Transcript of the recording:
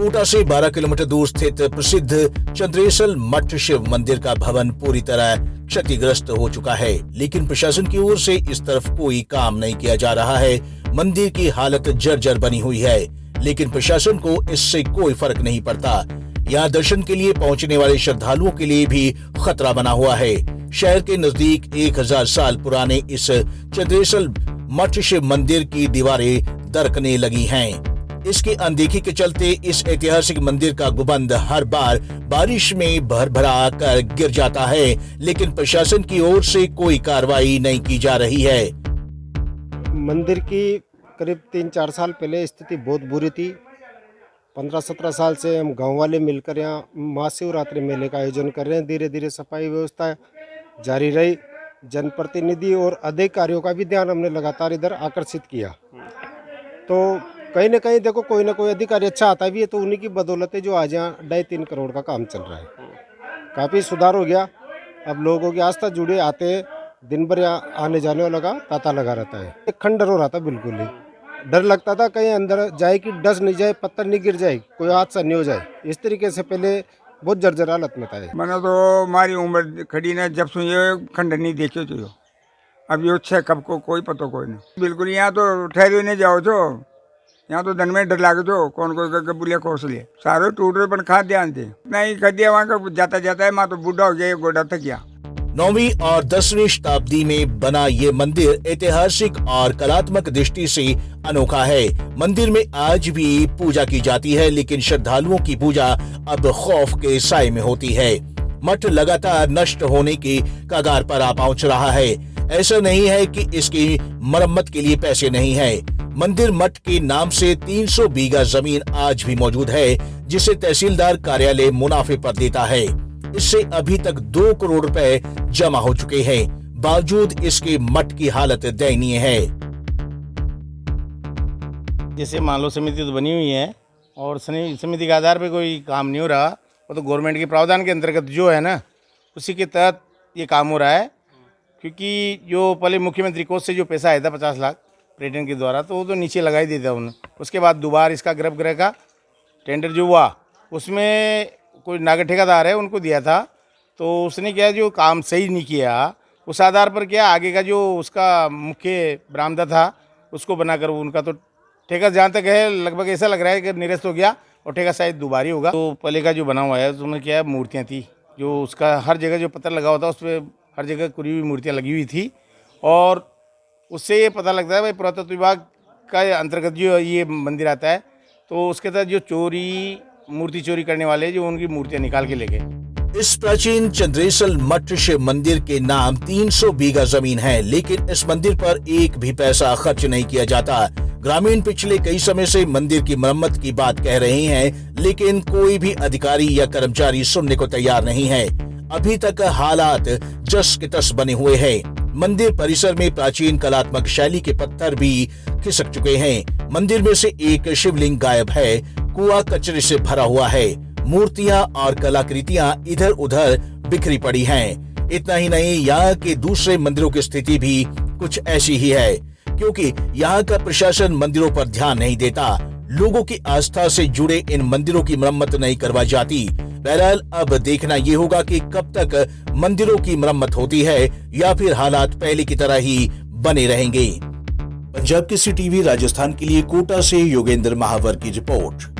कोटा से 12 किलोमीटर दूर स्थित प्रसिद्ध चंद्रेश्वर मठ शिव मंदिर का भवन पूरी तरह क्षतिग्रस्त हो चुका है, लेकिन प्रशासन की ओर से इस तरफ कोई काम नहीं किया जा रहा है। मंदिर की हालत जर्जर बनी हुई है, लेकिन प्रशासन को इससे कोई फर्क नहीं पड़ता। यहाँ दर्शन के लिए पहुँचने वाले श्रद्धालुओं के लिए भी खतरा बना हुआ है। शहर के नजदीक 1000 साल पुराने इस चंद्रेश्वर मठ शिव मंदिर की दीवारें दरकने लगी हैं। इसकी अनदेखी के चलते इस ऐतिहासिक मंदिर का गुंबद हर बार बारिश में भरभरा कर गिर जाता है, लेकिन प्रशासन की ओर से कोई कार्रवाई नहीं की जा रही है। मंदिर की करीब 3-4 साल पहले स्थिति बहुत बुरी थी। 15-17 साल से हम गांव वाले मिलकर यहाँ महाशिवरात्रि मेले का आयोजन कर रहे हैं। धीरे धीरे सफाई व्यवस्था जारी रही। जनप्रतिनिधि और अधिकारियों का भी ध्यान हमने लगातार इधर आकर्षित किया। तो कहीं ना कहीं देखो कोई ना कोई अधिकारी अच्छा आता भी है, तो उन्हीं की बदौलत है जो आज यहाँ 2.5-3 करोड़ का काम चल रहा है। काफ़ी सुधार हो गया। अब लोगों की आस्था जुड़े आते हैं, दिन भर यहाँ आने जाने वाला का तांता लगा रहता है। एक खंडर हो रहा था, बिल्कुल ही डर लगता था कहीं अंदर जाए कि डस नहीं जाए, पत्थर नहीं गिर जाए, कोई हादसा नहीं हो जाए। इस तरीके से पहले बहुत जर्जर हालत में था। मैंने तो हमारी उम्र खड़ी ने जब सुन ये खंडर नहीं देखे तो अब ये अच्छा कब को कोई पता कोई नहीं। बिल्कुल यहाँ तो ठहरे नहीं जाओ तो यहाँ तो धन में डर लागे तो कौन कोई बुलिया कोस ले सारे टूट रहे पर खा ध्यान थे नहीं खा दिया वहाँ का जाता जाता है। माँ तो बूढ़ा हो गया, गोडा तक गया। 9वीं और 10वीं शताब्दी में बना ये मंदिर ऐतिहासिक और कलात्मक दृष्टि से अनोखा है। मंदिर में आज भी पूजा की जाती है, लेकिन श्रद्धालुओं की पूजा अब खौफ के साए में होती है। मठ लगातार नष्ट होने की कगार पर आ पहुंच रहा है। ऐसा नहीं है कि इसकी मरम्मत के लिए पैसे नहीं है। मंदिर मठ के नाम से 300 बीघा जमीन आज भी मौजूद है, जिसे तहसीलदार कार्यालय मुनाफे पर देता है। इससे अभी तक 2 करोड़ रुपए जमा हो चुके हैं, बावजूद इसके मठ की हालत दयनीय है। जैसे मान लो समिति तो बनी हुई है और समिति के आधार पे कोई काम नहीं हो रहा, वो तो गवर्नमेंट के प्रावधान के अंतर्गत जो है ना, उसी के तहत ये काम हो रहा है। क्योंकि जो पहले मुख्यमंत्री कोष से जो पैसा आया था 50 लाख पर्यटन के द्वारा, तो वो तो नीचे लगा ही देता उन्होंने। उसके बाद दोबारा इसका गर्भगृह का टेंडर जो हुआ, उसमें कोई नागर ठेकेदार है उनको दिया था, तो उसने क्या जो काम सही नहीं किया, उस आधार पर क्या आगे का जो उसका मुख्य बरामदा था उसको बनाकर उनका तो ठेका जहाँ तक है लगभग ऐसा लग रहा है कि निरस्त हो गया और ठेका शायद दोबारा ही होगा। तो पहले का जो बना हुआ है उसमें क्या मूर्तियाँ थी, जो उसका हर जगह जो पत्थर लगा होता उस पर हर जगह कुरी हुई मूर्तियाँ लगी हुई थी। और उससे ये पता लगता है भाई पुरातत्व विभाग का अंतर्गत जो ये मंदिर आता है, तो उसके तहत जो मूर्ति चोरी करने वाले जो उनकी मूर्तियां निकाल के ले गए। इस प्राचीन चंद्रेश्वर मठ शिव मंदिर के नाम 300 बीघा जमीन है, लेकिन इस मंदिर पर एक भी पैसा खर्च नहीं किया जाता। ग्रामीण पिछले कई समय से मंदिर की मरम्मत की बात कह रहे हैं, लेकिन कोई भी अधिकारी या कर्मचारी सुनने को तैयार नहीं है। अभी तक हालात जस के तस बने हुए हैं। मंदिर परिसर में प्राचीन कलात्मक शैली के पत्थर भी खिसक चुके हैं। मंदिर में से एक शिवलिंग गायब है, कुआं कचरे से भरा हुआ है, मूर्तियां और कलाकृतियां इधर उधर बिखरी पड़ी हैं। इतना ही नहीं, यहाँ के दूसरे मंदिरों की स्थिति भी कुछ ऐसी ही है, क्योंकि यहाँ का प्रशासन मंदिरों पर ध्यान नहीं देता। लोगों की आस्था से जुड़े इन मंदिरों की मरम्मत नहीं करवाई जाती। बहरहाल अब देखना ये होगा कि कब तक मंदिरों की मरम्मत होती है या फिर हालात पहले की तरह ही बने रहेंगे। पंजाब केसरी टीवी राजस्थान के लिए कोटा से योगेंद्र महावर की रिपोर्ट।